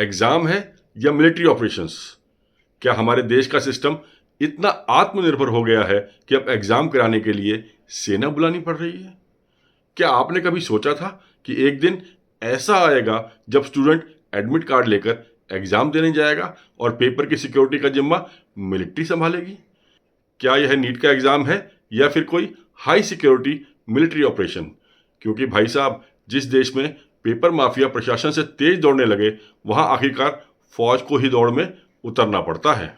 Exam है या military operations? क्या हमारे देश का सिस्टम इतना आत्मनिर्भर हो गया है कि अब एग्जाम कराने के लिए सेना बुलानी पड़ रही है? क्या आपने कभी सोचा था कि एक दिन ऐसा आएगा जब स्टूडेंट एडमिट कार्ड लेकर एग्जाम देने जाएगा और पेपर की सिक्योरिटी का जिम्मा मिलिट्री संभालेगी? क्या यह नीट का एग्जाम है या फिर कोई हाई सिक्योरिटी मिलिट्री ऑपरेशन? क्योंकि भाई साहब, जिस देश में पेपर माफिया प्रशासन से तेज दौड़ने लगे, वहां आखिरकार फौज को ही दौड़ में उतरना पड़ता है।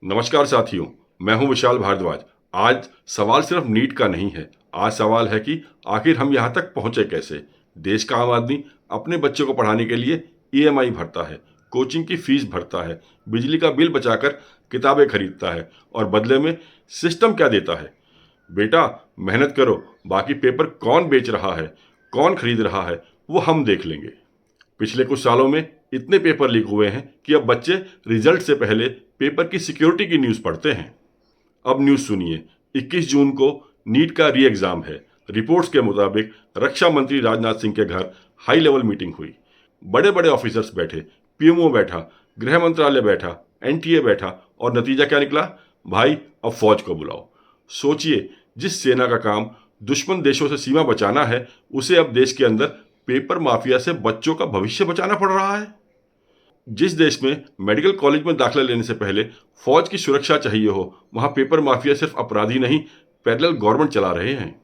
नमस्कार साथियों, मैं हूं विशाल भारद्वाज। आज सवाल सिर्फ नीट का नहीं है, आज सवाल है कि आखिर हम यहां तक पहुंचे कैसे। देश का आम आदमी अपने बच्चों को पढ़ाने के लिए ईएमआई भरता है, कोचिंग की फीस भरता है, बिजली का बिल बचाकर किताबें खरीदता है और बदले में सिस्टम क्या देता है? बेटा मेहनत करो, बाकी पेपर कौन बेच रहा है, कौन खरीद रहा है, वो हम देख लेंगे। पिछले कुछ सालों में इतने पेपर लीक हुए हैं कि अब बच्चे रिजल्ट से पहले पेपर की सिक्योरिटी की न्यूज़ पढ़ते हैं। अब न्यूज़ सुनिए, 21 जून को नीट का री एग्जाम है। रिपोर्ट्स के मुताबिक रक्षा मंत्री राजनाथ सिंह के घर हाई लेवल मीटिंग हुई। बड़े बड़े ऑफिसर्स बैठे, पीएमओ बैठा, गृह मंत्रालय बैठा, एनटीए बैठा और नतीजा क्या निकला? भाई अब फौज को बुलाओ। सोचिए, जिस सेना का काम दुश्मन देशों से सीमा बचाना है, उसे अब देश के अंदर पेपर माफिया से बच्चों का भविष्य बचाना पड़ रहा है। जिस देश में मेडिकल कॉलेज में दाखिला लेने से पहले फौज की सुरक्षा चाहिए हो, वहां पेपर माफिया सिर्फ अपराधी नहीं, पैरेलल गवर्नमेंट चला रहे हैं।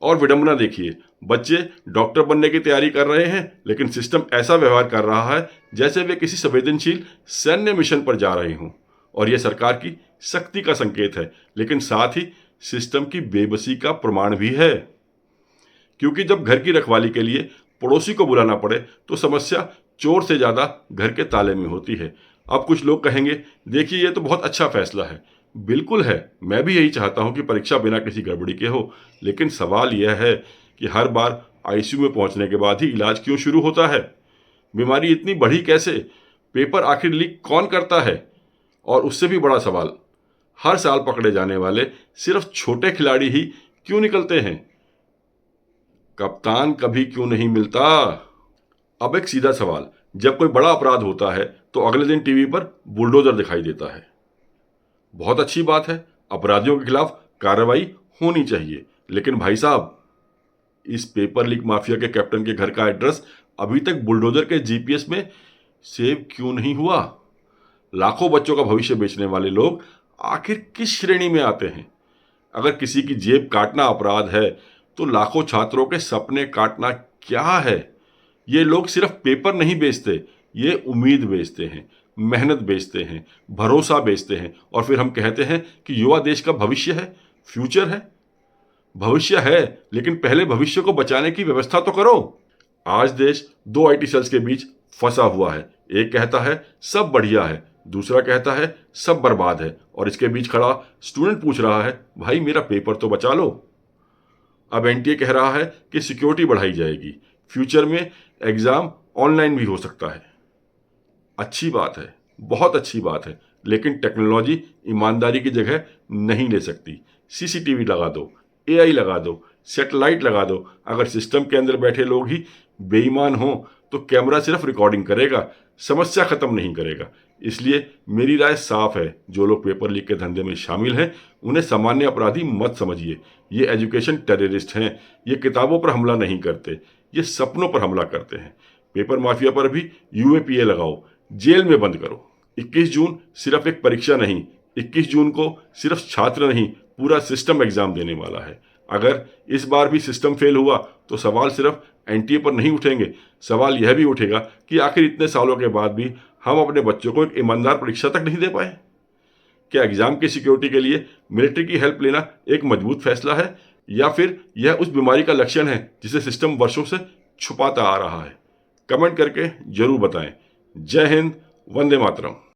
और विडंबना देखिए, बच्चे डॉक्टर बनने की तैयारी कर रहे हैं, लेकिन सिस्टम ऐसा व्यवहार कर रहा है जैसे वे किसी संवेदनशील सैन्य मिशन पर जा रहे हों। और यह सरकार की सख्ती का संकेत है, लेकिन साथ ही सिस्टम की बेबसी का प्रमाण भी है। क्योंकि जब घर की रखवाली के लिए पड़ोसी को बुलाना पड़े तो समस्या चोर से ज्यादा घर के ताले में होती है। अब कुछ लोग कहेंगे, देखिए ये तो बहुत अच्छा फैसला है। बिल्कुल है, मैं भी यही चाहता हूं कि परीक्षा बिना किसी गड़बड़ी के हो, लेकिन सवाल यह है कि हर बार आईसीयू में पहुंचने के बाद ही इलाज क्यों शुरू होता है? बीमारी इतनी बढ़ी कैसे? पेपर आखिर लीक कौन करता है? और उससे भी बड़ा सवाल, हर साल पकड़े जाने वाले सिर्फ छोटे खिलाड़ी ही क्यों निकलते हैं? कप्तान कभी क्यों नहीं मिलता? अब एक सीधा सवाल, जब कोई बड़ा अपराध होता है तो अगले दिन टीवी पर बुलडोजर दिखाई देता है। बहुत अच्छी बात है, अपराधियों के खिलाफ कार्रवाई होनी चाहिए, लेकिन भाई साहब, इस पेपर लीक माफिया के कैप्टन के घर का एड्रेस अभी तक बुलडोजर के जीपीएस में सेव क्यों नहीं हुआ? लाखों बच्चों का भविष्य बेचने वाले लोग आखिर किस श्रेणी में आते हैं? अगर किसी की जेब काटना अपराध है, तो लाखों छात्रों के सपने काटना क्या है? ये लोग सिर्फ पेपर नहीं बेचते, ये उम्मीद बेचते हैं, मेहनत बेचते हैं, भरोसा बेचते हैं, और फिर हम कहते हैं कि युवा देश का भविष्य है, फ्यूचर है। भविष्य है, लेकिन पहले भविष्य को बचाने की व्यवस्था तो करो। आज देश दो आईटी सेल्स के बीच फंसा हुआ है। एक कहता है सब बढ़िया है, दूसरा कहता है सब बर्बाद है, और इसके बीच खड़ा स्टूडेंट पूछ रहा है, भाई मेरा पेपर तो बचा लो। अब एनटीए कह रहा है कि सिक्योरिटी बढ़ाई जाएगी, फ्यूचर में एग्जाम ऑनलाइन भी हो सकता है। अच्छी बात है, बहुत अच्छी बात है, लेकिन टेक्नोलॉजी ईमानदारी की जगह नहीं ले सकती। सीसीटीवी लगा दो, एआई लगा दो, सैटेलाइट लगा दो, अगर सिस्टम के अंदर बैठे लोग ही बेईमान हों तो कैमरा सिर्फ रिकॉर्डिंग करेगा, समस्या खत्म नहीं करेगा। इसलिए मेरी राय साफ है, जो लोग पेपर लीक के धंधे में शामिल हैं उन्हें सामान्य अपराधी मत समझिए। ये एजुकेशन टेररिस्ट हैं। ये किताबों पर हमला नहीं करते, ये सपनों पर हमला करते हैं। पेपर माफिया पर भी यूएपीए लगाओ, जेल में बंद करो। 21 जून सिर्फ एक परीक्षा नहीं, 21 जून को सिर्फ छात्र नहीं, पूरा सिस्टम एग्जाम देने वाला है। अगर इस बार भी सिस्टम फेल हुआ तो सवाल सिर्फ एनटीए पर नहीं उठेंगे, सवाल यह भी उठेगा कि आखिर इतने सालों के बाद भी हम अपने बच्चों को एक ईमानदार परीक्षा तक नहीं दे पाए। क्या एग्जाम की सिक्योरिटी के लिए मिलिट्री की हेल्प लेना एक मजबूत फैसला है, या फिर यह उस बीमारी का लक्षण है जिसे सिस्टम वर्षों से छुपाता आ रहा है? कमेंट करके जरूर बताएं। जय हिंद, वंदे मातरम।